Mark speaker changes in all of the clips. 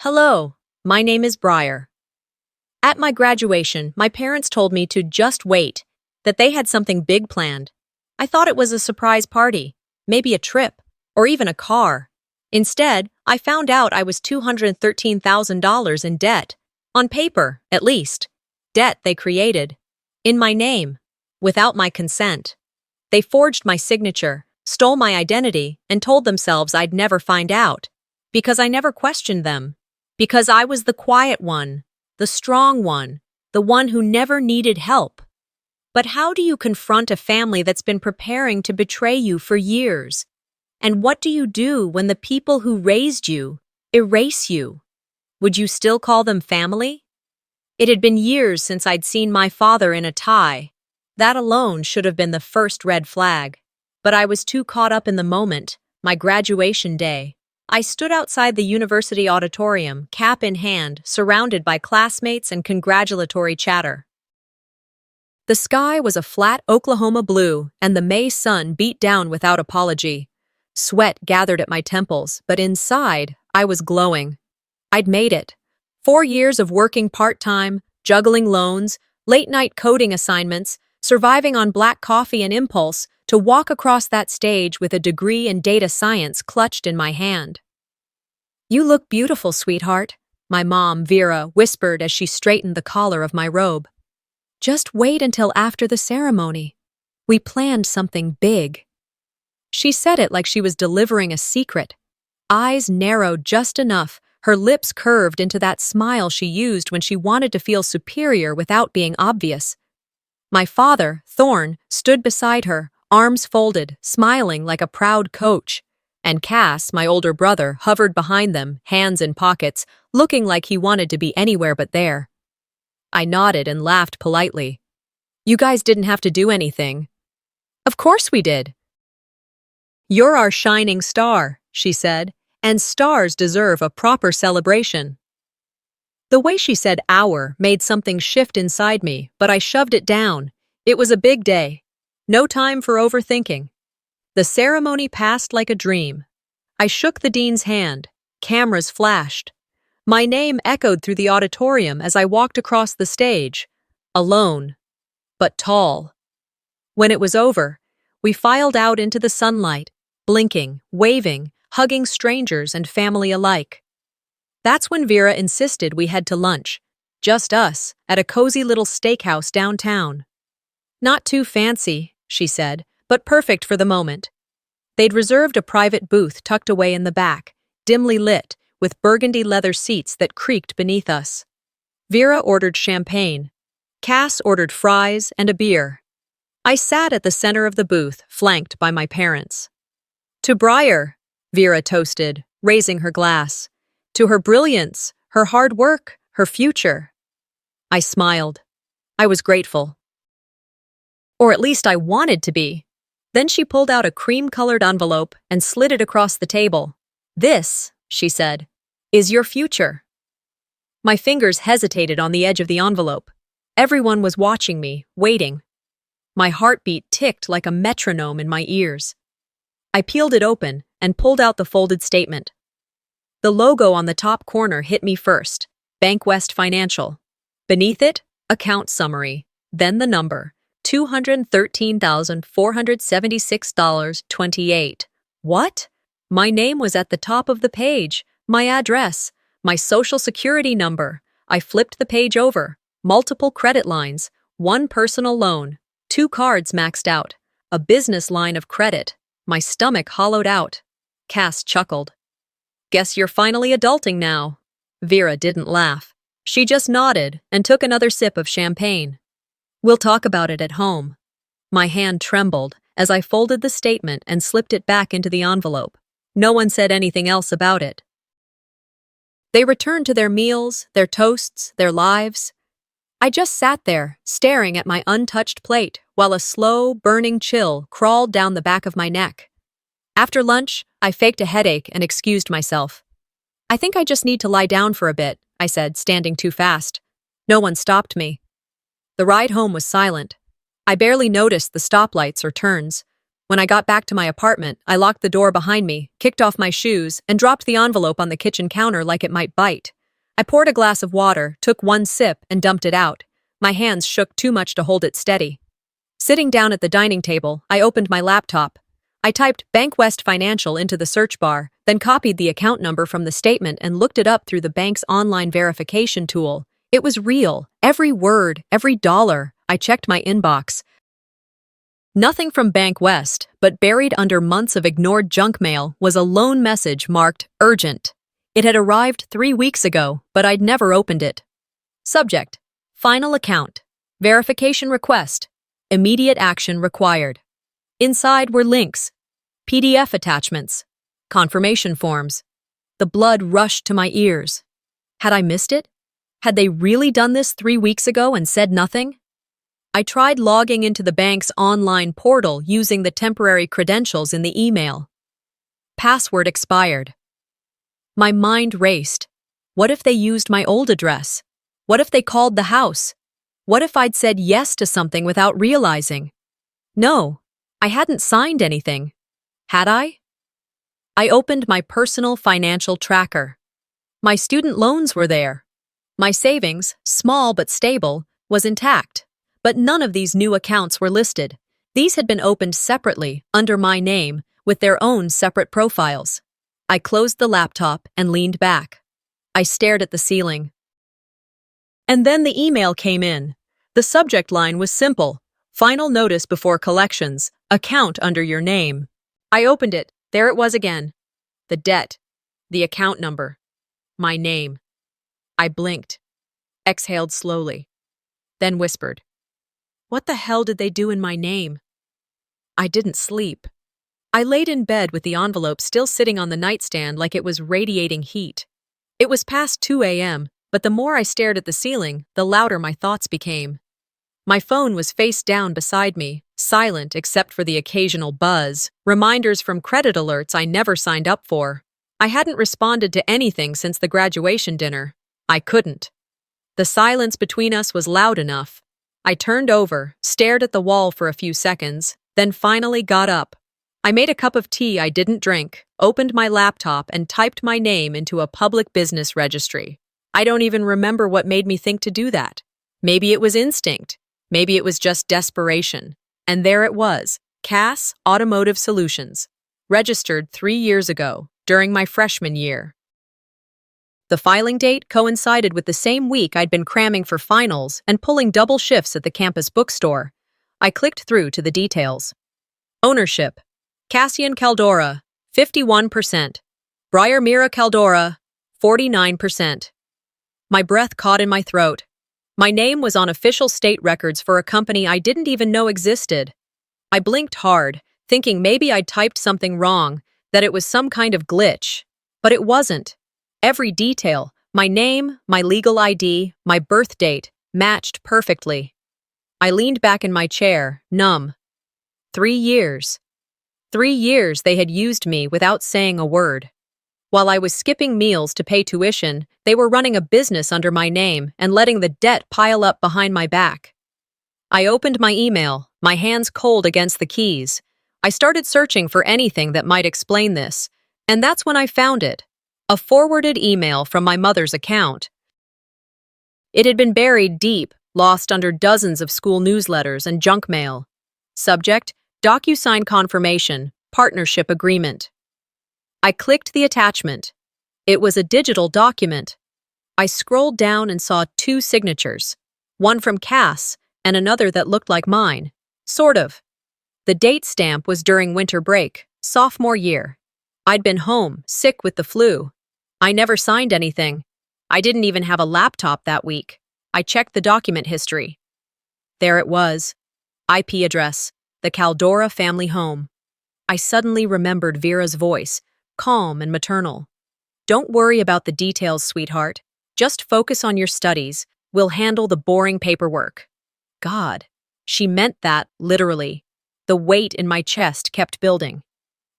Speaker 1: Hello, my name is Briar. At my graduation, my parents told me to just wait, that they had something big planned. I thought it was a surprise party, maybe a trip, or even a car. Instead, I found out I was $213,000 in debt. On paper, at least. Debt they created. In my name. Without my consent. They forged my signature, stole my identity, and told themselves I'd never find out. Because I never questioned them. Because I was the quiet one, the strong one, the one who never needed help. But how do you confront a family that's been preparing to betray you for years? And what do you do when the people who raised you erase you? Would you still call them family? It had been years since I'd seen my father in a tie. That alone should have been the first red flag. But I was too caught up in the moment, my graduation day. I stood outside the university auditorium, cap in hand, surrounded by classmates and congratulatory chatter. The sky was a flat Oklahoma blue, and the May sun beat down without apology. Sweat gathered at my temples, but inside, I was glowing. I'd made it. 4 years of working part-time, juggling loans, late-night coding assignments, surviving on black coffee and impulse, to walk across that stage with a degree in data science clutched in my hand. "You look beautiful, sweetheart," my mom, Vera, whispered as she straightened the collar of my robe. "Just wait until after the ceremony. We planned something big." She said it like she was delivering a secret. Eyes narrowed just enough, her lips curved into that smile she used when she wanted to feel superior without being obvious. My father, Thorne, stood beside her, arms folded, smiling like a proud coach. And Cass, my older brother, hovered behind them, hands in pockets, looking like he wanted to be anywhere but there. I nodded and laughed politely. "You guys didn't have to do anything." "Of course we did." "You're our shining star," she said, "and stars deserve a proper celebration." The way she said "our" made something shift inside me, but I shoved it down. It was a big day. No time for overthinking. The ceremony passed like a dream. I shook the dean's hand. Cameras flashed. My name echoed through the auditorium as I walked across the stage. Alone, but tall. When it was over, we filed out into the sunlight, blinking, waving, hugging strangers and family alike. That's when Vera insisted we head to lunch. Just us, at a cozy little steakhouse downtown. "Not too fancy," she said, "but perfect for the moment." They'd reserved a private booth tucked away in the back, dimly lit, with burgundy leather seats that creaked beneath us. Vera ordered champagne. Cass ordered fries and a beer. I sat at the center of the booth, flanked by my parents. "To Briar," Vera toasted, raising her glass. "To her brilliance, her hard work, her future." I smiled. I was grateful. Or at least I wanted to be. Then she pulled out a cream-colored envelope and slid it across the table. "This," she said, "is your future." My fingers hesitated on the edge of the envelope. Everyone was watching me, waiting. My heartbeat ticked like a metronome in my ears. I peeled it open and pulled out the folded statement. The logo on the top corner hit me first, Bank West Financial. Beneath it, account summary, then the number, $213,476.28. What? My name was at the top of the page, my address, my social security number. I flipped the page over, multiple credit lines, one personal loan, 2 cards maxed out, a business line of credit. My stomach hollowed out. Cass chuckled. "Guess you're finally adulting now." Vera didn't laugh. She just nodded and took another sip of champagne. "We'll talk about it at home." My hand trembled as I folded the statement and slipped it back into the envelope. No one said anything else about it. They returned to their meals, their toasts, their lives. I just sat there, staring at my untouched plate, while a slow, burning chill crawled down the back of my neck. After lunch, I faked a headache and excused myself. "I think I just need to lie down for a bit," I said, standing too fast. No one stopped me. The ride home was silent. I barely noticed the stoplights or turns. When I got back to my apartment, I locked the door behind me, kicked off my shoes, and dropped the envelope on the kitchen counter like it might bite. I poured a glass of water, took one sip, and dumped it out. My hands shook too much to hold it steady. Sitting down at the dining table, I opened my laptop. I typed Bank West Financial into the search bar, then copied the account number from the statement and looked it up through the bank's online verification tool. It was real. Every word, every dollar. I checked my inbox. Nothing from Bank West, but buried under months of ignored junk mail was a lone message marked urgent. It had arrived 3 weeks ago, but I'd never opened it. Subject: Final account. Verification request. Immediate action required. Inside were links, PDF attachments, confirmation forms. The blood rushed to my ears. Had I missed it? Had they really done this 3 weeks ago and said nothing? I tried logging into the bank's online portal using the temporary credentials in the email. Password expired. My mind raced. What if they used my old address? What if they called the house? What if I'd said yes to something without realizing? No, I hadn't signed anything. Had I? I opened my personal financial tracker. My student loans were there. My savings, small but stable, was intact. But none of these new accounts were listed. These had been opened separately, under my name, with their own separate profiles. I closed the laptop and leaned back. I stared at the ceiling. And then the email came in. The subject line was simple: Final notice before collections, account under your name. I opened it. There it was again. The debt, the account number, my name. I blinked, exhaled slowly, then whispered, "What the hell did they do in my name?" I didn't sleep. I laid in bed with the envelope still sitting on the nightstand like it was radiating heat. It was past 2 a.m., but the more I stared at the ceiling, the louder my thoughts became. My phone was face down beside me, silent except for the occasional buzz, reminders from credit alerts I never signed up for. I hadn't responded to anything since the graduation dinner. I couldn't. The silence between us was loud enough. I turned over, stared at the wall for a few seconds, then finally got up. I made a cup of tea I didn't drink, opened my laptop, and typed my name into a public business registry. I don't even remember what made me think to do that. Maybe it was instinct. Maybe it was just desperation. And there it was, Cass Automotive Solutions, registered 3 years ago, during my freshman year. The filing date coincided with the same week I'd been cramming for finals and pulling double shifts at the campus bookstore. I clicked through to the details. Ownership: Cassian Caldora, 51%. Briar Mira Caldora, 49%. My breath caught in my throat. My name was on official state records for a company I didn't even know existed. I blinked hard, thinking maybe I'd typed something wrong, that it was some kind of glitch. But it wasn't. Every detail, my name, my legal ID, my birth date, matched perfectly. I leaned back in my chair, numb. 3 years. 3 years they had used me without saying a word. While I was skipping meals to pay tuition, they were running a business under my name and letting the debt pile up behind my back. I opened my email, my hands cold against the keys. I started searching for anything that might explain this, and that's when I found it. A forwarded email from my mother's account. It had been buried deep, lost under dozens of school newsletters and junk mail. Subject: DocuSign confirmation, partnership agreement. I clicked the attachment. It was a digital document. I scrolled down and saw 2 signatures, one from Cass and another that looked like mine. Sort of. The date stamp was during winter break, sophomore year. I'd been home, sick with the flu. I never signed anything. I didn't even have a laptop that week. I checked the document history. There it was. IP address, the Caldora family home. I suddenly remembered Vera's voice, calm and maternal. "Don't worry about the details, sweetheart. Just focus on your studies. We'll handle the boring paperwork." God, she meant that, literally. The weight in my chest kept building.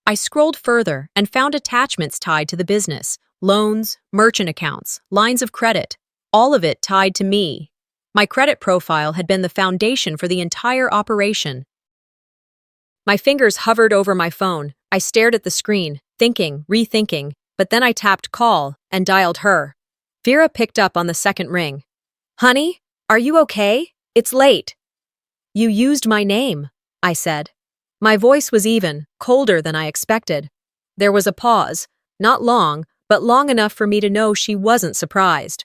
Speaker 1: I scrolled further and found attachments tied to the business. Loans, merchant accounts, lines of credit, all of it tied to me. My credit profile had been the foundation for the entire operation. My fingers hovered over my phone. I stared at the screen, thinking, rethinking, but then I tapped call and dialed her. Vera picked up on the second ring. Honey, are you okay? It's late. You used my name, I said. My voice was even, colder than I expected. There was a pause, not long, but long enough for me to know she wasn't surprised.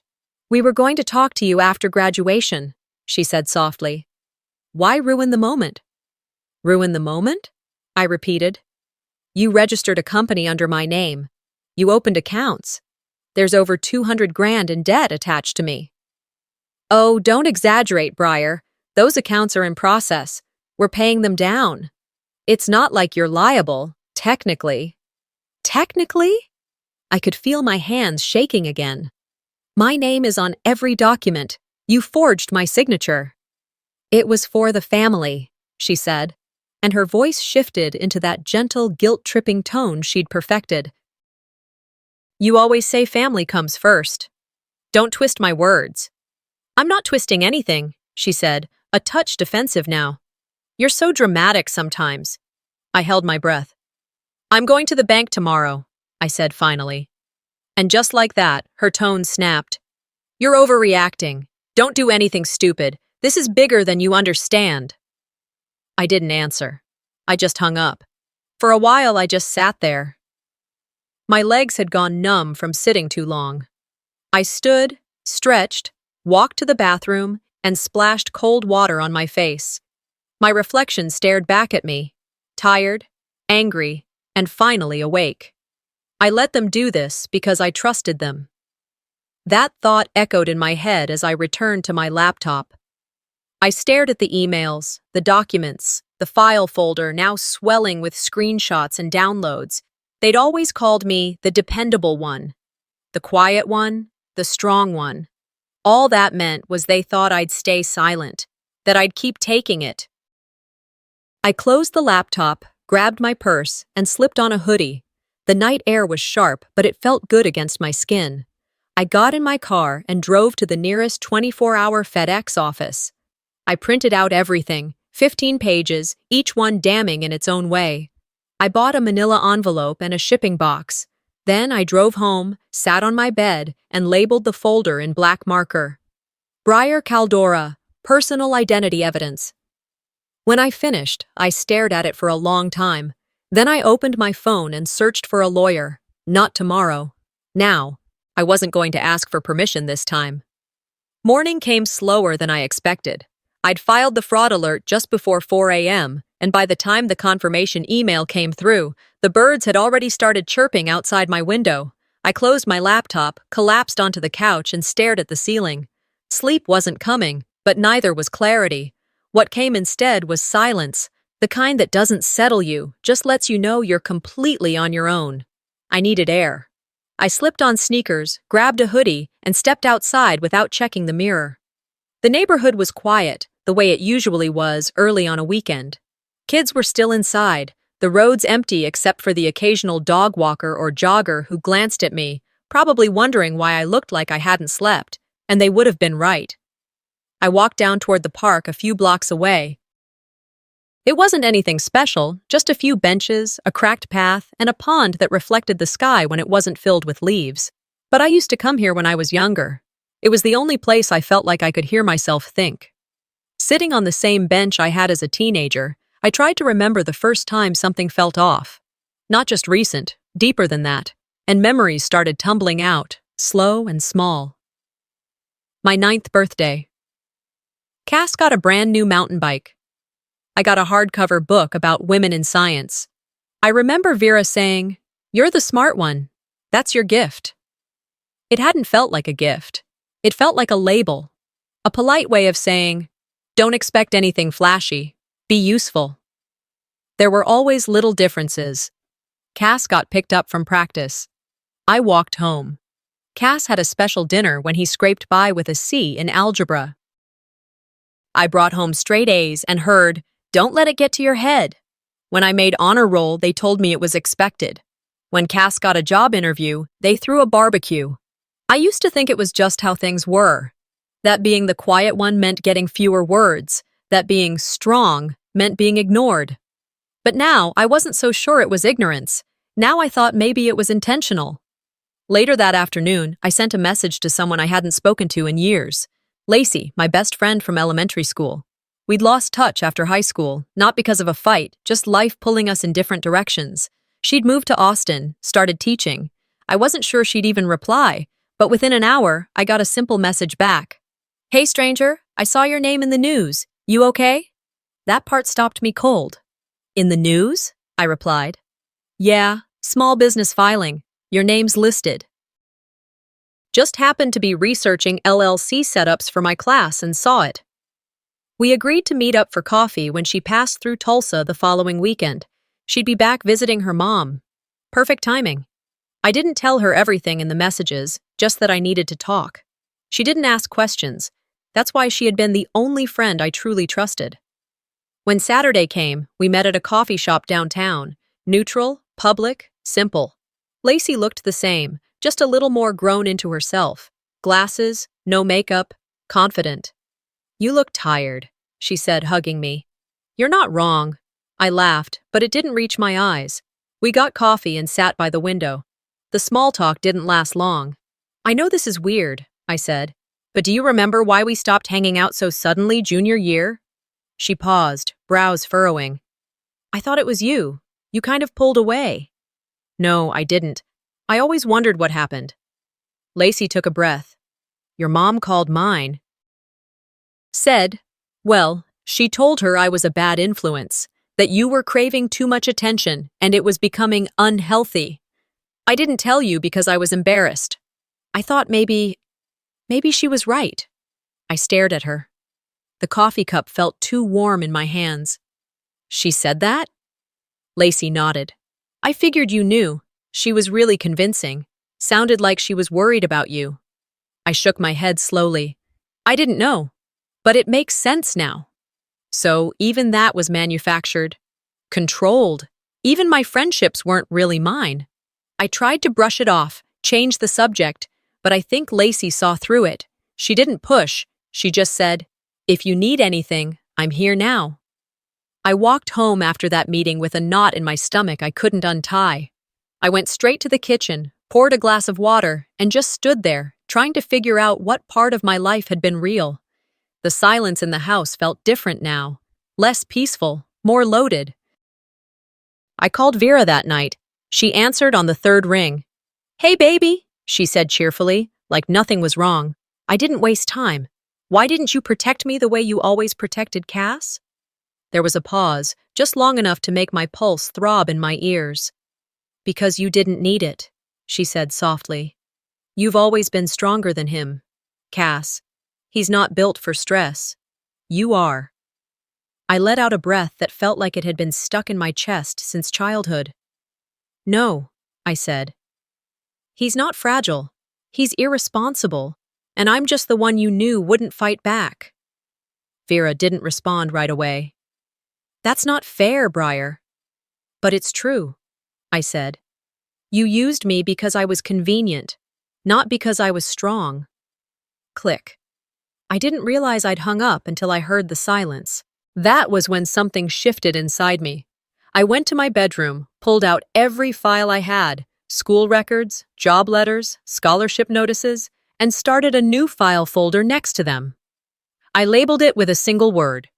Speaker 1: We were going to talk to you after graduation, she said softly. Why ruin the moment? Ruin the moment? I repeated. You registered a company under my name. You opened accounts. There's over 200 grand in debt attached to me. Oh, don't exaggerate, Briar. Those accounts are in process. We're paying them down. It's not like you're liable, technically. Technically? I could feel my hands shaking again. My name is on every document. You forged my signature. It was for the family, she said, and her voice shifted into that gentle, guilt-tripping tone she'd perfected. You always say family comes first. Don't twist my words. I'm not twisting anything, she said, a touch defensive now. You're so dramatic sometimes. I held my breath. I'm going to the bank tomorrow, I said finally. And just like that, her tone snapped. You're overreacting. Don't do anything stupid. This is bigger than you understand. I didn't answer. I just hung up. For a while, I just sat there. My legs had gone numb from sitting too long. I stood, stretched, walked to the bathroom, and splashed cold water on my face. My reflection stared back at me, tired, angry, and finally awake. I let them do this because I trusted them. That thought echoed in my head as I returned to my laptop. I stared at the emails, the documents, the file folder now swelling with screenshots and downloads. They'd always called me the dependable one, the quiet one, the strong one. All that meant was they thought I'd stay silent, that I'd keep taking it. I closed the laptop, grabbed my purse, and slipped on a hoodie. The night air was sharp, but it felt good against my skin. I got in my car and drove to the nearest 24-hour FedEx office. I printed out everything, 15 pages, each one damning in its own way. I bought a manila envelope and a shipping box. Then I drove home, sat on my bed, and labeled the folder in black marker. Briar Caldora, Personal Identity Evidence. When I finished, I stared at it for a long time. Then I opened my phone and searched for a lawyer. Not tomorrow. Now. I wasn't going to ask for permission this time. Morning came slower than I expected. I'd filed the fraud alert just before 4 a.m., and by the time the confirmation email came through, the birds had already started chirping outside my window. I closed my laptop, collapsed onto the couch, and stared at the ceiling. Sleep wasn't coming, but neither was clarity. What came instead was silence, the kind that doesn't settle you, just lets you know you're completely on your own. I needed air. I slipped on sneakers, grabbed a hoodie, and stepped outside without checking the mirror. The neighborhood was quiet, the way it usually was early on a weekend. Kids were still inside, the roads empty except for the occasional dog walker or jogger who glanced at me, probably wondering why I looked like I hadn't slept, and they would have been right. I walked down toward the park a few blocks away. It wasn't anything special, just a few benches, a cracked path, and a pond that reflected the sky when it wasn't filled with leaves. But I used to come here when I was younger. It was the only place I felt like I could hear myself think. Sitting on the same bench I had as a teenager, I tried to remember the first time something felt off. Not just recent, deeper than that, and memories started tumbling out, slow and small. My 9th birthday. Cass got a brand new mountain bike. I got a hardcover book about women in science. I remember Vera saying, "You're the smart one. That's your gift." It hadn't felt like a gift. It felt like a label. A polite way of saying, don't expect anything flashy. Be useful. There were always little differences. Cass got picked up from practice. I walked home. Cass had a special dinner when he scraped by with a C in algebra. I brought home straight A's and heard, "Don't let it get to your head." When I made honor roll, they told me it was expected. When Cass got a job interview, they threw a barbecue. I used to think it was just how things were. That being the quiet one meant getting fewer words. That being strong meant being ignored. But now I wasn't so sure it was ignorance. Now I thought maybe it was intentional. Later that afternoon, I sent a message to someone I hadn't spoken to in years. Lacey, my best friend from elementary school. We'd lost touch after high school, not because of a fight, just life pulling us in different directions. She'd moved to Austin, started teaching. I wasn't sure she'd even reply, but within an hour, I got a simple message back. "Hey stranger, I saw your name in the news. You okay?" That part stopped me cold. "In the news?" I replied. "Yeah, small business filing. Your name's listed." Just happened to be researching LLC setups for my class and saw it. We agreed to meet up for coffee when she passed through Tulsa the following weekend. She'd be back visiting her mom. Perfect timing. I didn't tell her everything in the messages, just that I needed to talk. She didn't ask questions. That's why she had been the only friend I truly trusted. When Saturday came, we met at a coffee shop downtown. Neutral, public, simple. Lacey looked the same, just a little more grown into herself. Glasses, no makeup, confident. "You look tired," she said, hugging me. "You're not wrong." I laughed, but it didn't reach my eyes. We got coffee and sat by the window. The small talk didn't last long. "I know this is weird," I said, "but do you remember why we stopped hanging out so suddenly junior year?" She paused, brows furrowing. "I thought it was you. You kind of pulled away." "No, I didn't. I always wondered what happened." Lacey took a breath. "Your mom called mine. Said, well, she told her I was a bad influence, that you were craving too much attention and it was becoming unhealthy. I didn't tell you because I was embarrassed. I thought maybe she was right." I stared at her. The coffee cup felt too warm in my hands. "She said that?" Lacey nodded. "I figured you knew. She was really convincing. Sounded like she was worried about you." I shook my head slowly. "I didn't know. But it makes sense now." So even that was manufactured. Controlled. Even my friendships weren't really mine. I tried to brush it off, change the subject, but I think Lacey saw through it. She didn't push. She just said, "If you need anything, I'm here now." I walked home after that meeting with a knot in my stomach I couldn't untie. I went straight to the kitchen, poured a glass of water, and just stood there, trying to figure out what part of my life had been real. The silence in the house felt different now, less peaceful, more loaded. I called Vera that night. She answered on the third ring. "Hey, baby," she said cheerfully, like nothing was wrong. "I didn't waste time. Why didn't you protect me the way you always protected Cass?" There was a pause, just long enough to make my pulse throb in my ears. "Because you didn't need it," she said softly. "You've always been stronger than him, Cass. He's not built for stress. You are." I let out a breath that felt like it had been stuck in my chest since childhood. "No," I said. "He's not fragile. He's irresponsible. And I'm just the one you knew wouldn't fight back." Vera didn't respond right away. "That's not fair, Briar." "But it's true," I said. "You used me because I was convenient, not because I was strong." Click. I didn't realize I'd hung up until I heard the silence. That was when something shifted inside me. I went to my bedroom, pulled out every file I had, school records, job letters, scholarship notices, and started a new file folder next to them. I labeled it with a single word.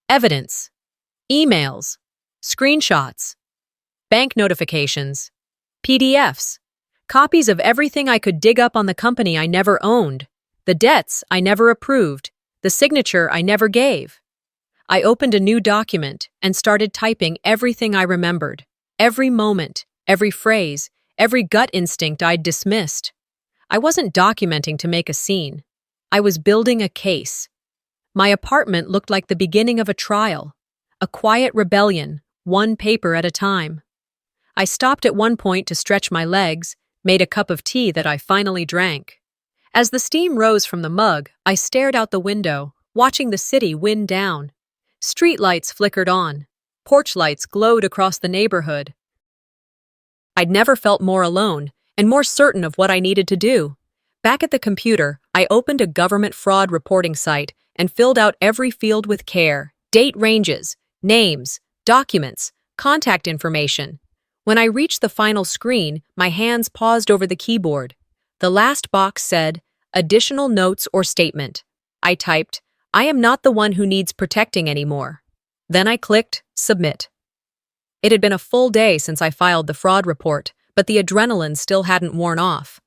Speaker 1: Evidence. Emails. Screenshots. Bank notifications. PDFs. Copies of everything I could dig up on the company I never owned. The debts I never approved, the signature I never gave. I opened a new document and started typing everything I remembered, every moment, every phrase, every gut instinct I'd dismissed. I wasn't documenting to make a scene. I was building a case. My apartment looked like the beginning of a trial, a quiet rebellion, one paper at a time. I stopped at one point to stretch my legs, made a cup of tea that I finally drank. As the steam rose from the mug, I stared out the window, watching the city wind down. Street lights flickered on. Porch lights glowed across the neighborhood. I'd never felt more alone and more certain of what I needed to do. Back at the computer, I opened a government fraud reporting site and filled out every field with care. Date ranges, names, documents, contact information. When I reached the final screen, my hands paused over the keyboard. The last box said, "Additional notes or statement." I typed, "I am not the one who needs protecting anymore." Then I clicked Submit. It had been a full day since I filed the fraud report, but the adrenaline still hadn't worn off.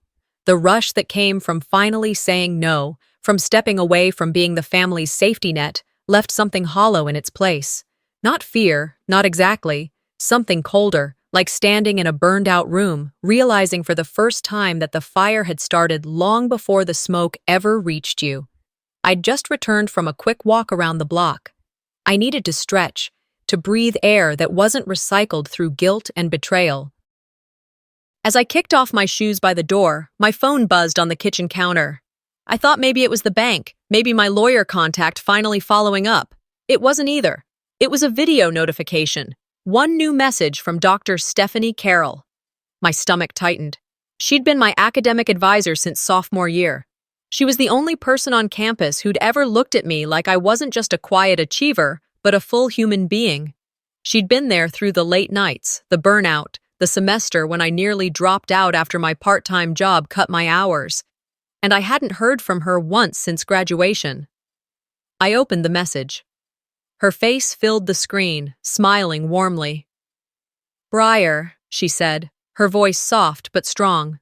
Speaker 1: The rush that came from finally saying no, from stepping away from being the family's safety net, left something hollow in its place. Not fear, not exactly, something colder, like standing in a burned-out room, realizing for the first time that the fire had started long before the smoke ever reached you. I'd just returned from a quick walk around the block. I needed to stretch, to breathe air that wasn't recycled through guilt and betrayal. As I kicked off my shoes by the door, my phone buzzed on the kitchen counter. I thought maybe it was the bank, maybe my lawyer contact finally following up. It wasn't either. It was a video notification. One new message from Dr. Stephanie Carroll. My stomach tightened. She'd been my academic advisor since sophomore year. She was the only person on campus who'd ever looked at me like I wasn't just a quiet achiever, but a full human being. She'd been there through the late nights, the burnout, the semester when I nearly dropped out after my part-time job cut my hours. And I hadn't heard from her once since graduation. I opened the message. Her face filled the screen, smiling warmly. "Briar," she said, her voice soft but strong.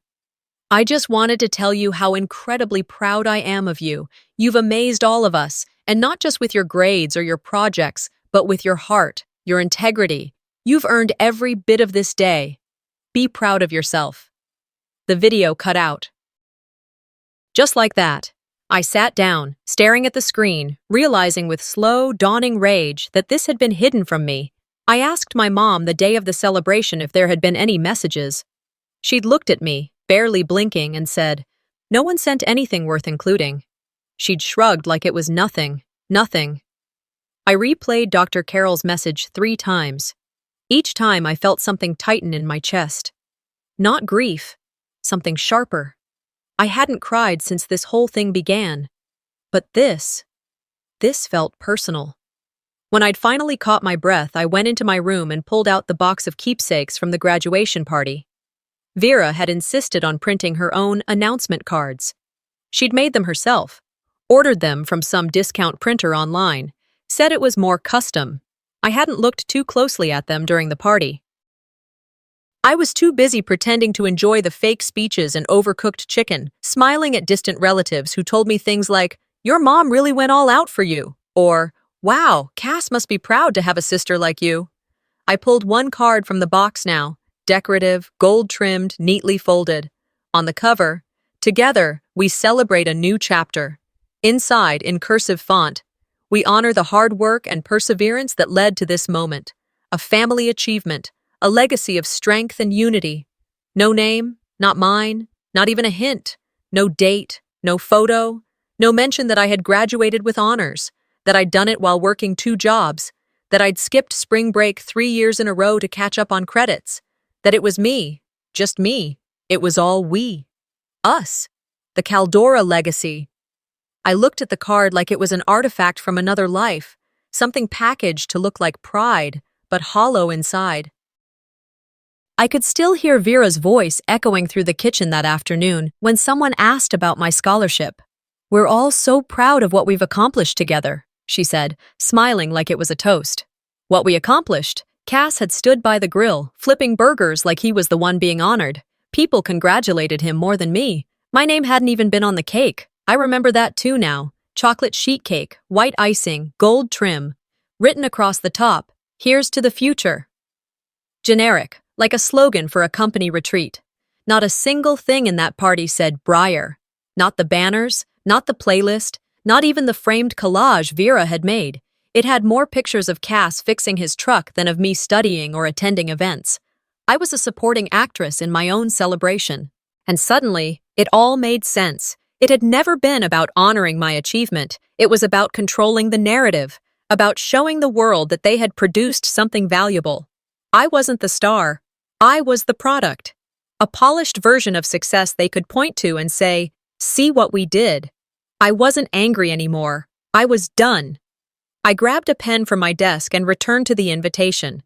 Speaker 1: "I just wanted to tell you how incredibly proud I am of you. You've amazed all of us, and not just with your grades or your projects, but with your heart, your integrity. You've earned every bit of this day. Be proud of yourself." The video cut out. Just like that, I sat down, staring at the screen, realizing with slow, dawning rage that this had been hidden from me. I asked my mom the day of the celebration if there had been any messages. She'd looked at me, barely blinking, and said, "No one sent anything worth including." She'd shrugged like it was nothing. I replayed Dr. Carroll's message 3 times. Each time I felt something tighten in my chest. Not grief, something sharper. I hadn't cried since this whole thing began. But this felt personal. When I'd finally caught my breath, I went into my room and pulled out the box of keepsakes from the graduation party. Vera had insisted on printing her own announcement cards. She'd made them herself, ordered them from some discount printer online, said it was more custom. I hadn't looked too closely at them during the party. I was too busy pretending to enjoy the fake speeches and overcooked chicken, smiling at distant relatives who told me things like, "Your mom really went all out for you," or, "Wow, Cass must be proud to have a sister like you." I pulled one card from the box now, decorative, gold-trimmed, neatly folded. On the cover, "Together, we celebrate a new chapter." Inside, in cursive font, "We honor the hard work and perseverance that led to this moment. A family achievement, a legacy of strength and unity. No name, not mine, not even a hint. No date, no photo, no mention that I had graduated with honors, that I'd done it while working 2 jobs, that I'd skipped spring break 3 years in a row to catch up on credits, that it was me, just me. It was all we. Us. The Caldora legacy." I looked at the card like it was an artifact from another life, something packaged to look like pride, but hollow inside. I could still hear Vera's voice echoing through the kitchen that afternoon when someone asked about my scholarship. "We're all so proud of what we've accomplished together," she said, smiling like it was a toast. What we accomplished? Cass had stood by the grill, flipping burgers like he was the one being honored. People congratulated him more than me. My name hadn't even been on the cake. I remember that too now. Chocolate sheet cake, white icing, gold trim. Written across the top, "Here's to the future." Generic, like a slogan for a company retreat. Not a single thing in that party said Briar. Not the banners, not the playlist, not even the framed collage Vera had made. It had more pictures of Cass fixing his truck than of me studying or attending events. I was a supporting actress in my own celebration. And suddenly, it all made sense. It had never been about honoring my achievement. It was about controlling the narrative, about showing the world that they had produced something valuable. I wasn't the star. I was the product. A polished version of success they could point to and say, "See what we did." I wasn't angry anymore. I was done. I grabbed a pen from my desk and returned to the invitation.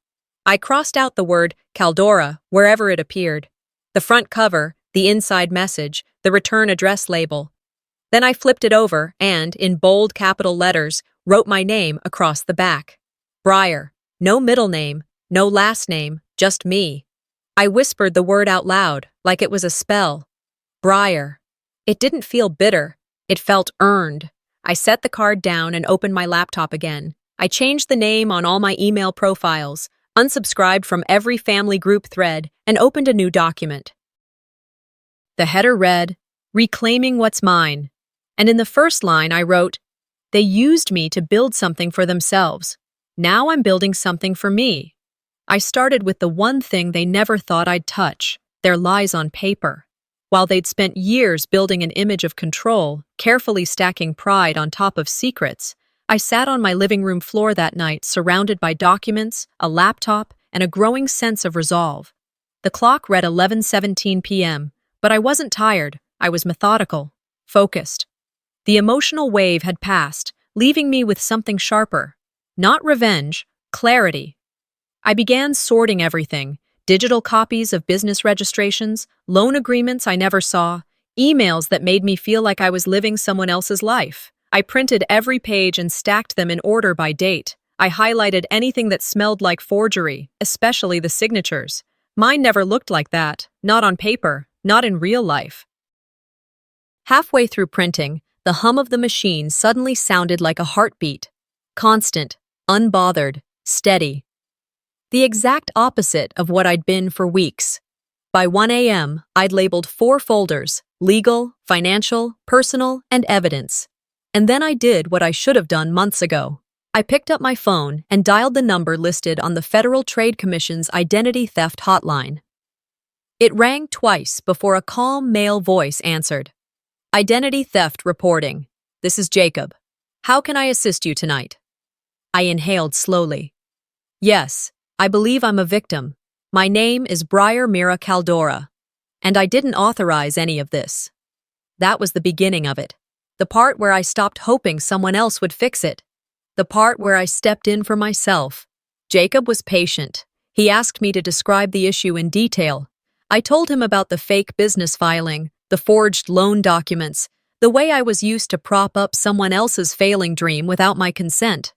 Speaker 1: I crossed out the word Caldora wherever it appeared. The front cover, the inside message, the return address label. Then I flipped it over and, in bold capital letters, wrote my name across the back. Breyer. No middle name, no last name, just me. I whispered the word out loud, like it was a spell. Breyer. It didn't feel bitter. It felt earned. I set the card down and opened my laptop again. I changed the name on all my email profiles, unsubscribed from every family group thread, and opened a new document. The header read, "Reclaiming what's mine." And in the first line I wrote, "They used me to build something for themselves. Now I'm building something for me." I started with the one thing they never thought I'd touch, their lies on paper. While they'd spent years building an image of control, carefully stacking pride on top of secrets, I sat on my living room floor that night surrounded by documents, a laptop, and a growing sense of resolve. The clock read 11:17 p.m., but I wasn't tired. I was methodical, focused. The emotional wave had passed, leaving me with something sharper. Not revenge, clarity. I began sorting everything: digital copies of business registrations, loan agreements I never saw, emails that made me feel like I was living someone else's life. I printed every page and stacked them in order by date. I highlighted anything that smelled like forgery, especially the signatures. Mine never looked like that, not on paper, not in real life. Halfway through printing, the hum of the machine suddenly sounded like a heartbeat. Constant, unbothered, steady. The exact opposite of what I'd been for weeks. By 1 a.m., I'd labeled 4 folders: legal, financial, personal, and evidence. And then I did what I should have done months ago. I picked up my phone and dialed the number listed on the Federal Trade Commission's identity theft hotline. It rang twice before a calm male voice answered. "Identity theft reporting. This is Jacob. How can I assist you tonight?" I inhaled slowly. "Yes, I believe I'm a victim. My name is Breyer Mira Caldora, and I didn't authorize any of this." That was the beginning of it. The part where I stopped hoping someone else would fix it. The part where I stepped in for myself. Jacob was patient. He asked me to describe the issue in detail. I told him about the fake business filing, the forged loan documents, the way I was used to prop up someone else's failing dream without my consent.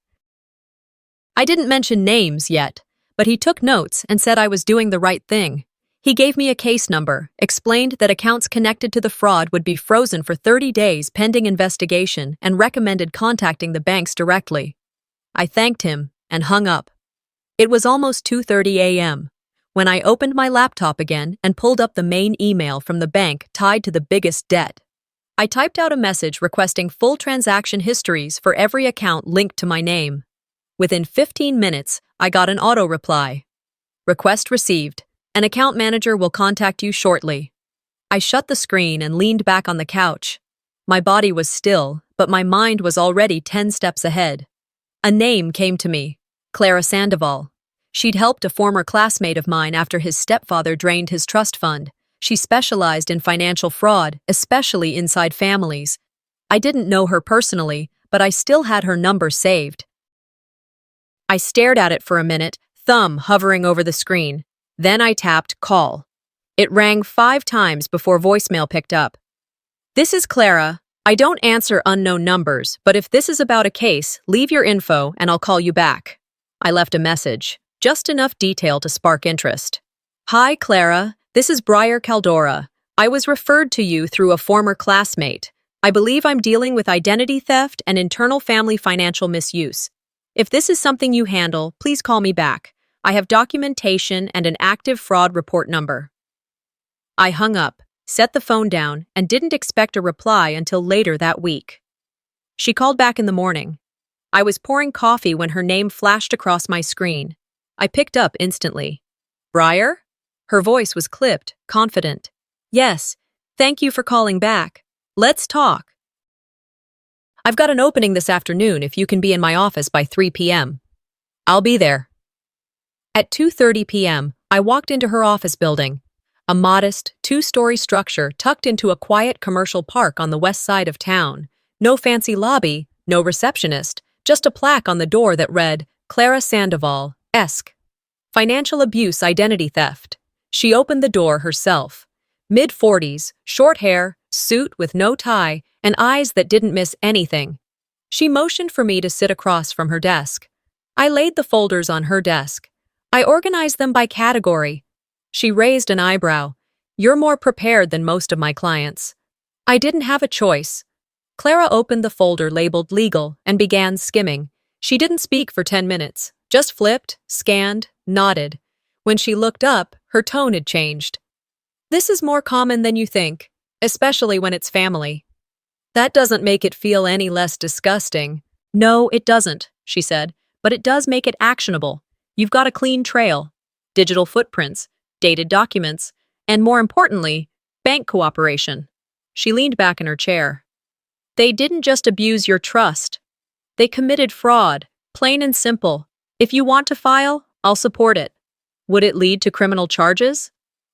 Speaker 1: I didn't mention names yet, but he took notes and said I was doing the right thing. He gave me a case number, explained that accounts connected to the fraud would be frozen for 30 days pending investigation, and recommended contacting the banks directly. I thanked him and hung up. It was almost 2:30 a.m. when I opened my laptop again and pulled up the main email from the bank tied to the biggest debt. I typed out a message requesting full transaction histories for every account linked to my name. Within 15 minutes, I got an auto reply. "Request received. An account manager will contact you shortly." I shut the screen and leaned back on the couch. My body was still, but my mind was already 10 steps ahead. A name came to me: Clara Sandoval. She'd helped a former classmate of mine after his stepfather drained his trust fund. She specialized in financial fraud, especially inside families. I didn't know her personally, but I still had her number saved. I stared at it for a minute, thumb hovering over the screen. Then I tapped call. It rang 5 times before voicemail picked up. "This is Clara. I don't answer unknown numbers, but if this is about a case, leave your info and I'll call you back." I left a message, just enough detail to spark interest. "Hi, Clara. This is Breyer Caldora. I was referred to you through a former classmate. I believe I'm dealing with identity theft and internal family financial misuse. If this is something you handle, please call me back. I have documentation and an active fraud report number." I hung up, set the phone down, and didn't expect a reply until later that week. She called back in the morning. I was pouring coffee when her name flashed across my screen. I picked up instantly. "Breyer?" Her voice was clipped, confident. "Yes, thank you for calling back. Let's talk. I've got an opening this afternoon if you can be in my office by 3 p.m. "I'll be there." At 2:30 p.m., I walked into her office building, a modest, 2-story structure tucked into a quiet commercial park on the west side of town. No fancy lobby, no receptionist, just a plaque on the door that read, "Clara Sandoval, Esq." Financial abuse, identity theft. She opened the door herself. Mid-40s, short hair, suit with no tie, and eyes that didn't miss anything. She motioned for me to sit across from her desk. I laid the folders on her desk. I organized them by category. She raised an eyebrow. You're more prepared than most of my clients. I didn't have a choice. Clara opened the folder labeled legal and began skimming. She didn't speak for 10 minutes, just flipped, scanned, nodded. When she looked up, her tone had changed. This is more common than you think, especially when it's family. That doesn't make it feel any less disgusting. No, it doesn't, she said, but it does make it actionable. You've got a clean trail, digital footprints, dated documents, and more importantly, bank cooperation. She leaned back in her chair. They didn't just abuse your trust. They committed fraud, plain and simple. If you want to file, I'll support it. Would it lead to criminal charges?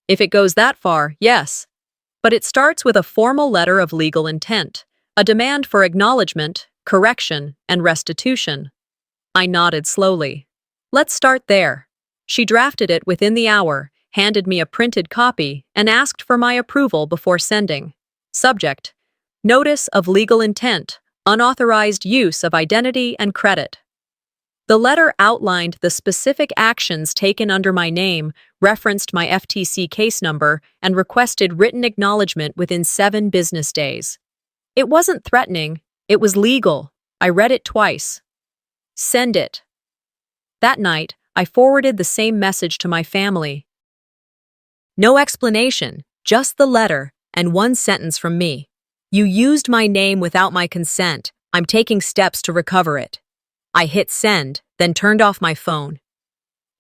Speaker 1: If it goes that far, yes. But it starts with a formal letter of legal intent, a demand for acknowledgement, correction, and restitution. I nodded slowly. Let's start there. She drafted it within the hour, handed me a printed copy, and asked for my approval before sending. Subject: Notice of legal intent, unauthorized use of identity and credit. The letter outlined the specific actions taken under my name, referenced my FTC case number, and requested written acknowledgement within 7 business days. It wasn't threatening, it was legal. I read it twice. Send it. That night, I forwarded the same message to my family. No explanation, just the letter, and one sentence from me. You used my name without my consent. I'm taking steps to recover it. I hit send, then turned off my phone.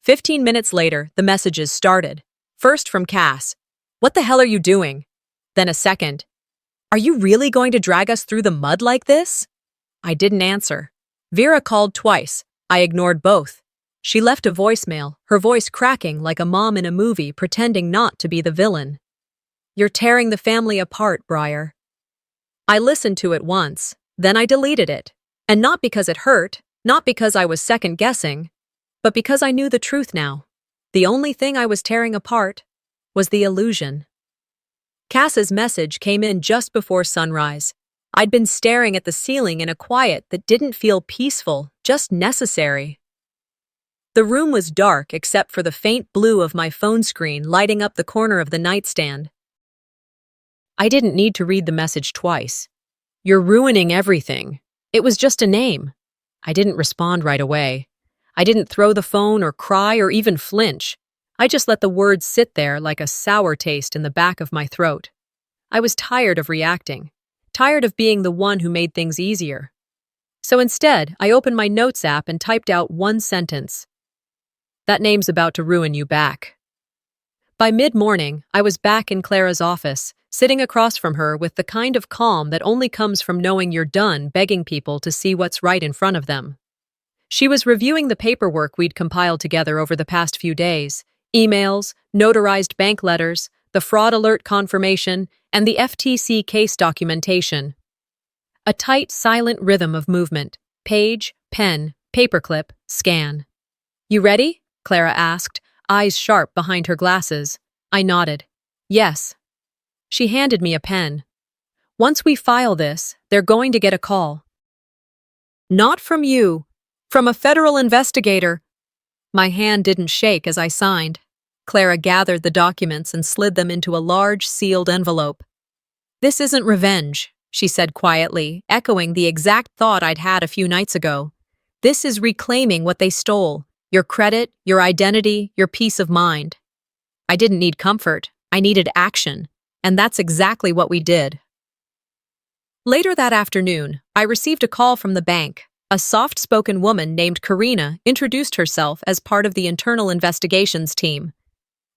Speaker 1: 15 minutes later, the messages started. First from Cass. What the hell are you doing? Then a second. Are you really going to drag us through the mud like this? I didn't answer. Vera called twice. I ignored both. She left a voicemail, her voice cracking like a mom in a movie pretending not to be the villain. You're tearing the family apart, Briar. I listened to it once, then I deleted it. And not because it hurt, not because I was second-guessing, but because I knew the truth now. The only thing I was tearing apart was the illusion. Cass's message came in just before sunrise. I'd been staring at the ceiling in a quiet that didn't feel peaceful, just necessary. The room was dark except for the faint blue of my phone screen lighting up the corner of the nightstand. I didn't need to read the message twice. You're ruining everything. It was just a name. I didn't respond right away. I didn't throw the phone or cry or even flinch. I just let the words sit there like a sour taste in the back of my throat. I was tired of reacting, tired of being the one who made things easier. So instead, I opened my notes app and typed out one sentence. That name's about to ruin you back. By mid-morning, I was back in Clara's office, sitting across from her with the kind of calm that only comes from knowing you're done begging people to see what's right in front of them. She was reviewing the paperwork we'd compiled together over the past few days, emails, notarized bank letters, the fraud alert confirmation, and the FTC case documentation. A tight, silent rhythm of movement, page, pen, paperclip, scan. You ready? Clara asked, eyes sharp behind her glasses. I nodded. Yes. She handed me a pen. Once we file this, they're going to get a call. Not from you, from a federal investigator. My hand didn't shake as I signed. Clara gathered the documents and slid them into a large, sealed envelope. This isn't revenge, she said quietly, echoing the exact thought I'd had a few nights ago. This is reclaiming what they stole. Your credit, your identity, your peace of mind. I didn't need comfort. I needed action. And that's exactly what we did. Later that afternoon, I received a call from the bank. A soft-spoken woman named Karina introduced herself as part of the internal investigations team.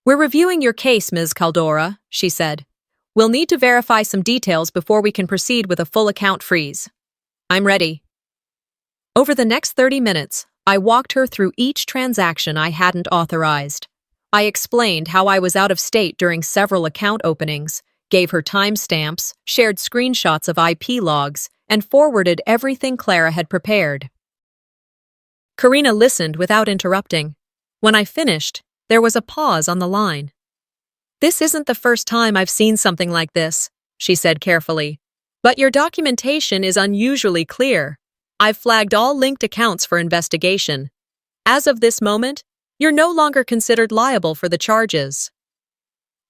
Speaker 1: We're reviewing your case, Ms. Caldora, she said. We'll need to verify some details before we can proceed with a full account freeze. I'm ready. Over the next 30 minutes, I walked her through each transaction I hadn't authorized. I explained how I was out of state during several account openings, gave her timestamps, shared screenshots of IP logs, and forwarded everything Clara had prepared. Karina listened without interrupting. When I finished, there was a pause on the line. "This isn't the first time I've seen something like this," she said carefully. "But your documentation is unusually clear. I've flagged all linked accounts for investigation. As of this moment, you're no longer considered liable for the charges."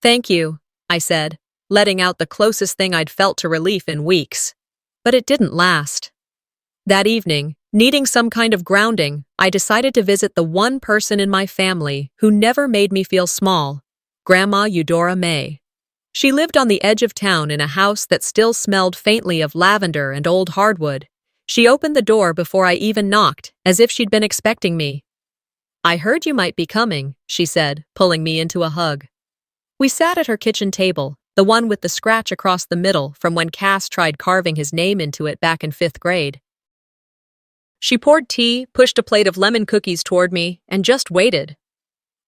Speaker 1: "Thank you," I said, letting out the closest thing I'd felt to relief in weeks. But it didn't last. That evening, needing some kind of grounding, I decided to visit the one person in my family who never made me feel small, Grandma Eudora May. She lived on the edge of town in a house that still smelled faintly of lavender and old hardwood. She opened the door before I even knocked, as if she'd been expecting me. "I heard you might be coming," she said, pulling me into a hug. We sat at her kitchen table, the one with the scratch across the middle from when Cass tried carving his name into it back in 5th grade. She poured tea, pushed a plate of lemon cookies toward me, and just waited.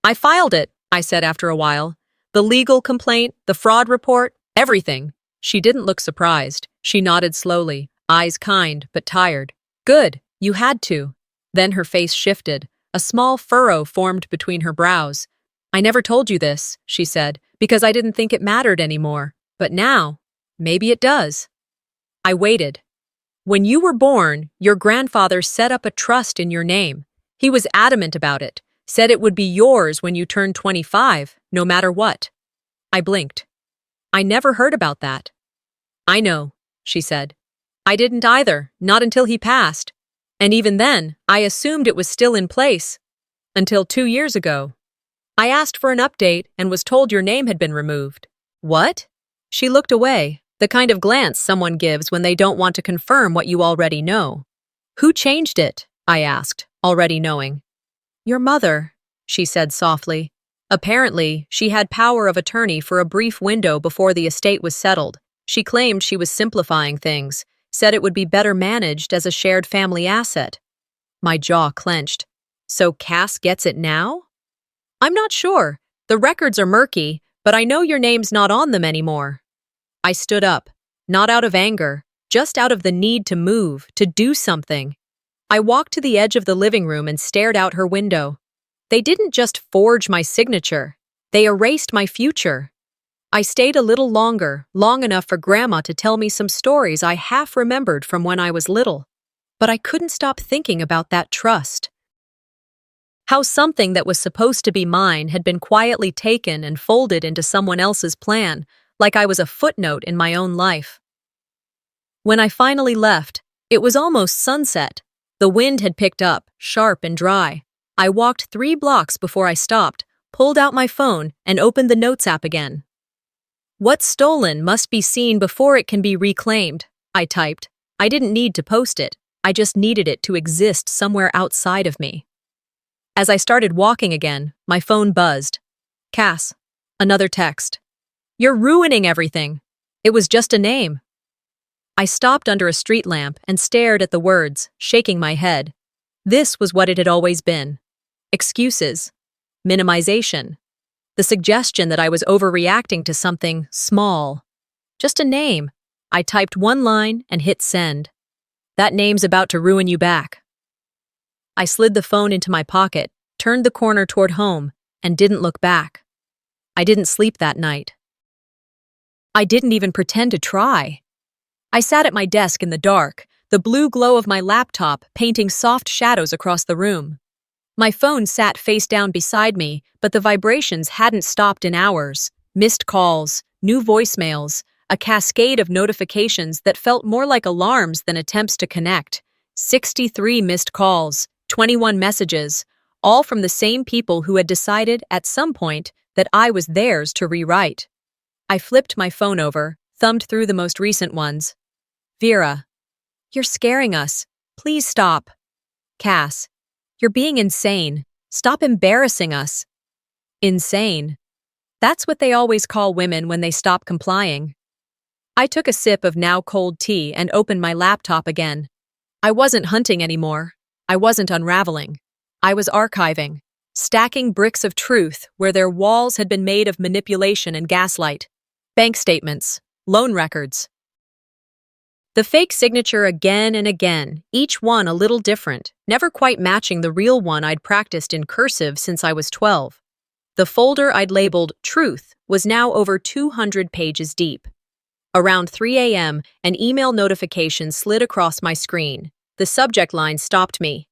Speaker 1: "I filed it," I said after a while. "The legal complaint, the fraud report, everything." She didn't look surprised. She nodded slowly, eyes kind but tired. "Good, you had to." Then her face shifted. A small furrow formed between her brows. "I never told you this," she said, "because I didn't think it mattered anymore. But now, maybe it does." I waited. "When you were born, your grandfather set up a trust in your name. He was adamant about it, said it would be yours when you turned 25, no matter what." I blinked. "I never heard about that." "I know," she said. "I didn't either, not until he passed. And even then, I assumed it was still in place. Until 2 years ago. I asked for an update and was told your name had been removed." "What?" She looked away, the kind of glance someone gives when they don't want to confirm what you already know. "Who changed it?" I asked, already knowing. "Your mother," she said softly. "Apparently, she had power of attorney for a brief window before the estate was settled. She claimed she was simplifying things, said it would be better managed as a shared family asset." My jaw clenched. "So Cass gets it now?" "I'm not sure. The records are murky, but I know your name's not on them anymore." I stood up, not out of anger, just out of the need to move, to do something. I walked to the edge of the living room and stared out her window. They didn't just forge my signature. They erased my future. I stayed a little longer, long enough for Grandma to tell me some stories I half remembered from when I was little. But I couldn't stop thinking about that trust. How something that was supposed to be mine had been quietly taken and folded into someone else's plan, like I was a footnote in my own life. When I finally left, it was almost sunset. The wind had picked up, sharp and dry. I walked 3 blocks before I stopped, pulled out my phone, and opened the Notes app again. "What's stolen must be seen before it can be reclaimed," I typed. I didn't need to post it. I just needed it to exist somewhere outside of me. As I started walking again, my phone buzzed. "Cass." Another text. "You're ruining everything. It was just a name." I stopped under a street lamp and stared at the words, shaking my head. This was what it had always been. Excuses. Minimization. The suggestion that I was overreacting to something small. Just a name. I typed 1 line and hit send. "That name's about to ruin you back." I slid the phone into my pocket, turned the corner toward home, and didn't look back. I didn't sleep that night. I didn't even pretend to try. I sat at my desk in the dark, the blue glow of my laptop painting soft shadows across the room. My phone sat face down beside me, but the vibrations hadn't stopped in hours. Missed calls, new voicemails, a cascade of notifications that felt more like alarms than attempts to connect. 63 missed calls, 21 messages, all from the same people who had decided at some point that I was theirs to rewrite. I flipped my phone over, thumbed through the most recent ones. "Vera, you're scaring us. Please stop." "Cass, you're being insane. Stop embarrassing us." Insane. That's what they always call women when they stop complying. I took a sip of now cold tea and opened my laptop again. I wasn't hunting anymore. I wasn't unraveling. I was archiving, stacking bricks of truth where their walls had been made of manipulation and gaslight. Bank statements, loan records. The fake signature again and again, each one a little different, never quite matching the real one I'd practiced in cursive since I was 12. The folder I'd labeled Truth was now over 200 pages deep. Around 3 a.m., an email notification slid across my screen. The subject line stopped me.